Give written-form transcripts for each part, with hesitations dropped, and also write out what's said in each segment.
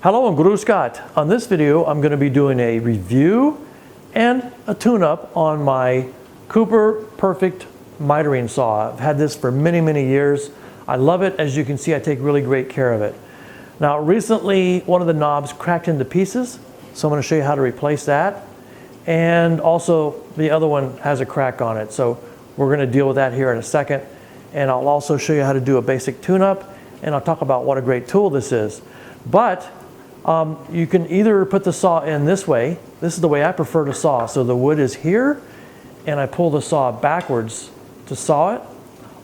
Hello and Grüß Gott. On this video, I'm going to be doing a review and a tune-up on my Küpper Perfekt Mitre saw. I've had this for many years. I love it. As you can see, I take really great care of it. Now, recently, one of the knobs cracked into pieces, so I'm going to show you how to replace that. And also, the other one has a crack on it, so we're going to deal with that here in a second. And I'll also show you how to do a basic tune-up, and I'll talk about what a great tool this is. But you can either put the saw in this way. This is the way I prefer to saw. So the wood is here, and I pull the saw backwards to saw it,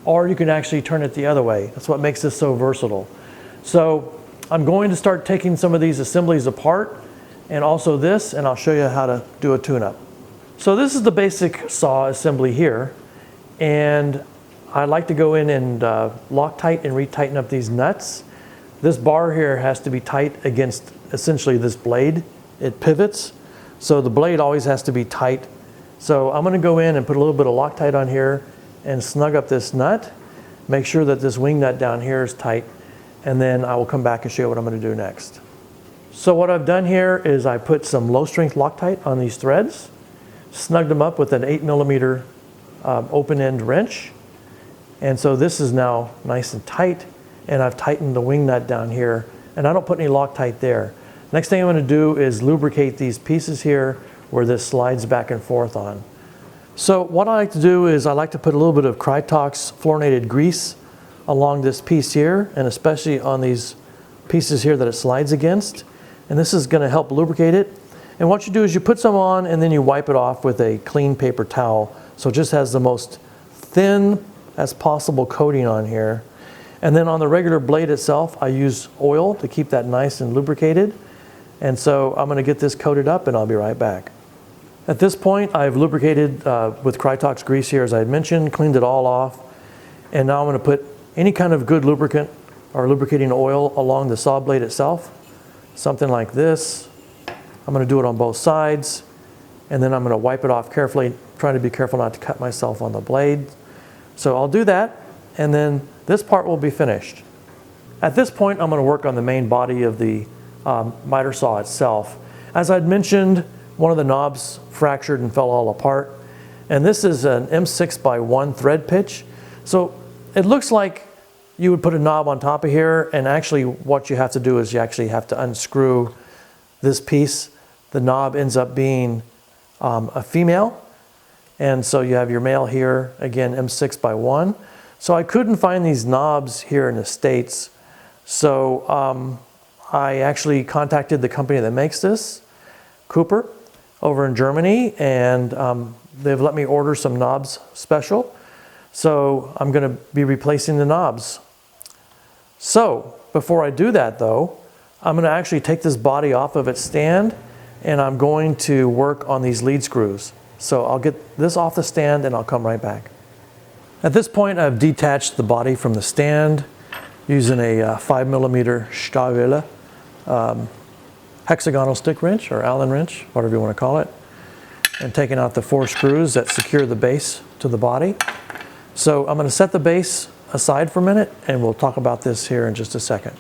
or you can actually turn it the other way. That's what makes this so versatile. So I'm going to start taking some of these assemblies apart, and also this, and I'll show you how to do a tune-up. So this is the basic saw assembly here, and I like to go in and Loctite and retighten up these nuts. This bar here has to be tight against essentially this blade. It pivots, so the blade always has to be tight. So I'm going to go in and put a little bit of Loctite on here and snug up this nut. Make sure that this wing nut down here is tight, and then I will come back and show you what I'm going to do next. So what I've done here is I put some low strength Loctite on these threads, snugged them up with an 8mm open end wrench, and so this is now nice and tight. And I've tightened the wing nut down here, and I don't put any Loctite there. Next thing I'm going to do is lubricate these pieces here where this slides back and forth on. So what I like to do is I like to put a little bit of Krytox fluorinated grease along this piece here, and especially on these pieces here that it slides against. And this is going to help lubricate it. And what you do is you put some on and then you wipe it off with a clean paper towel, so it just has the most thin as possible coating on here. And then on the regular blade itself, I use oil to keep that nice and lubricated. And so I'm going to get this coated up, and I'll be right back. At this point, I've lubricated with Krytox grease here, as I had mentioned, cleaned it all off. And now I'm going to put any kind of good lubricant or lubricating oil along the saw blade itself. Something like this. I'm going to do it on both sides. And then I'm going to wipe it off carefully, trying to be careful not to cut myself on the blade. So I'll do that, and then this part will be finished. At this point, I'm going to work on the main body of the miter saw itself. As I'd mentioned, one of the knobs fractured and fell all apart. And this is an M6x1 thread pitch. So it looks like you would put a knob on top of here, and actually what you have to do is you actually have to unscrew this piece. The knob ends up being a female. And so you have your male here, again, M6x1. So I couldn't find these knobs here in the States. So I actually contacted the company that makes this, Kupper, over in Germany, and they've let me order some knobs special. So I'm going to be replacing the knobs. So before I do that though, I'm going to actually take this body off of its stand, and I'm going to work on these lead screws. So I'll get this off the stand and I'll come right back. At this point, I've detached the body from the stand using a 5mm Stahlwelle hexagonal stick wrench or Allen wrench, whatever you want to call it, and taking out the 4 screws that secure the base to the body. So I'm going to set the base aside for a minute, and we'll talk about this here in just a second.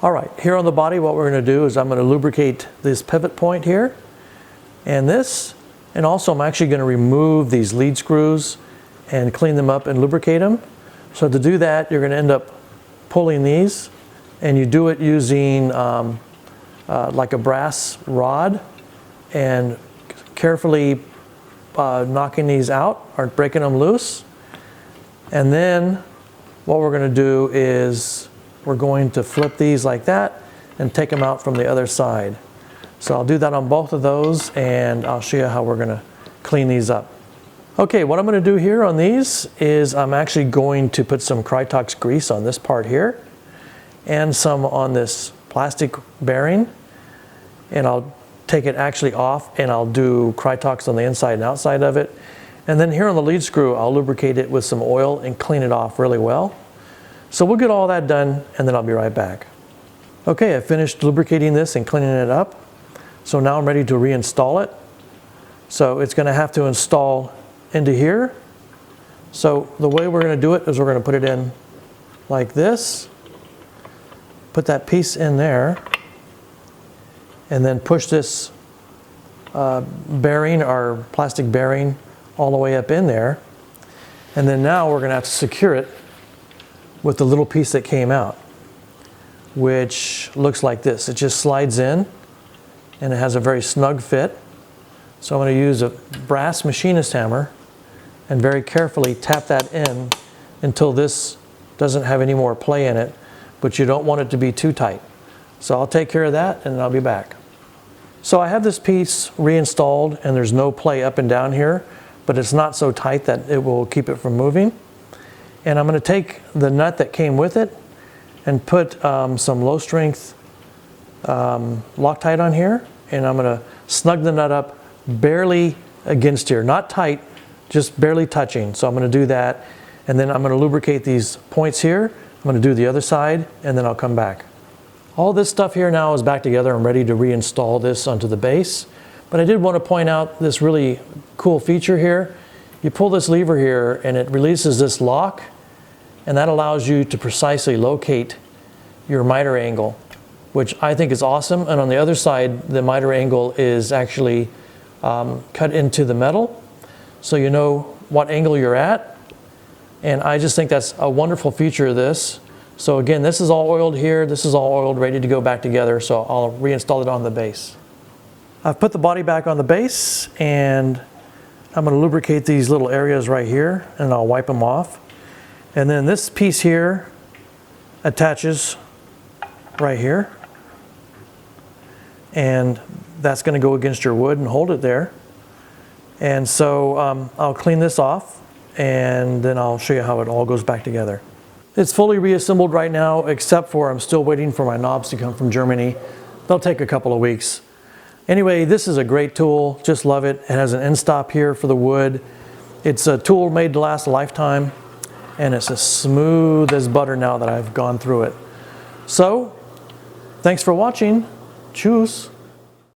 All right, here on the body, what we're going to do is I'm going to lubricate this pivot point here and this, and also I'm actually going to remove these lead screws and clean them up and lubricate them. So to do that, you're going to end up pulling these, and you do it using like a brass rod and carefully knocking these out or breaking them loose. And then what we're going to do is we're going to flip these like that and take them out from the other side. So I'll do that on both of those, and I'll show you how we're going to clean these up. Okay, what I'm going to do here on these is I'm actually going to put some Krytox grease on this part here and some on this plastic bearing, and I'll take it actually off, and I'll do Krytox on the inside and outside of it. And then here on the lead screw, I'll lubricate it with some oil and clean it off really well. So we'll get all that done, and then I'll be right back. Okay, I finished lubricating this and cleaning it up. So now I'm ready to reinstall it. So it's going to have to install into here. So the way we're going to do it is we're going to put it in like this, put that piece in there, and then push this bearing, our plastic bearing, all the way up in there. And then now we're going to have to secure it with the little piece that came out, which looks like this. It just slides in and it has a very snug fit. So I'm going to use a brass machinist hammer and very carefully tap that in until this doesn't have any more play in it, but you don't want it to be too tight. So I'll take care of that and I'll be back. So I have this piece reinstalled and there's no play up and down here, but it's not so tight that it will keep it from moving. And I'm going to take the nut that came with it and put some low strength Loctite on here, and I'm going to snug the nut up barely against here, not tight, just barely touching. So I'm going to do that, and then I'm going to lubricate these points here. I'm going to do the other side, and then I'll come back. All this stuff here now is back together. I'm ready to reinstall this onto the base, but I did want to point out this really cool feature here. You pull this lever here and it releases this lock, and that allows you to precisely locate your miter angle, which I think is awesome. And on the other side, the miter angle is actually cut into the metal, so you know what angle you're at. And I just think that's a wonderful feature of this. So again, this is all oiled here, this is all oiled, ready to go back together, so I'll reinstall it on the base. I've put the body back on the base, and I'm going to lubricate these little areas right here, and I'll wipe them off. And then this piece here attaches right here, and that's going to go against your wood and hold it there. And so I'll clean this off, and then I'll show you how it all goes back together. It's fully reassembled right now, except for I'm still waiting for my knobs to come from Germany. They'll take a couple of weeks. Anyway, this is a great tool, just love it. It has an end stop here for the wood. It's a tool made to last a lifetime, and it's as smooth as butter now that I've gone through it. So, thanks for watching. Tschüss.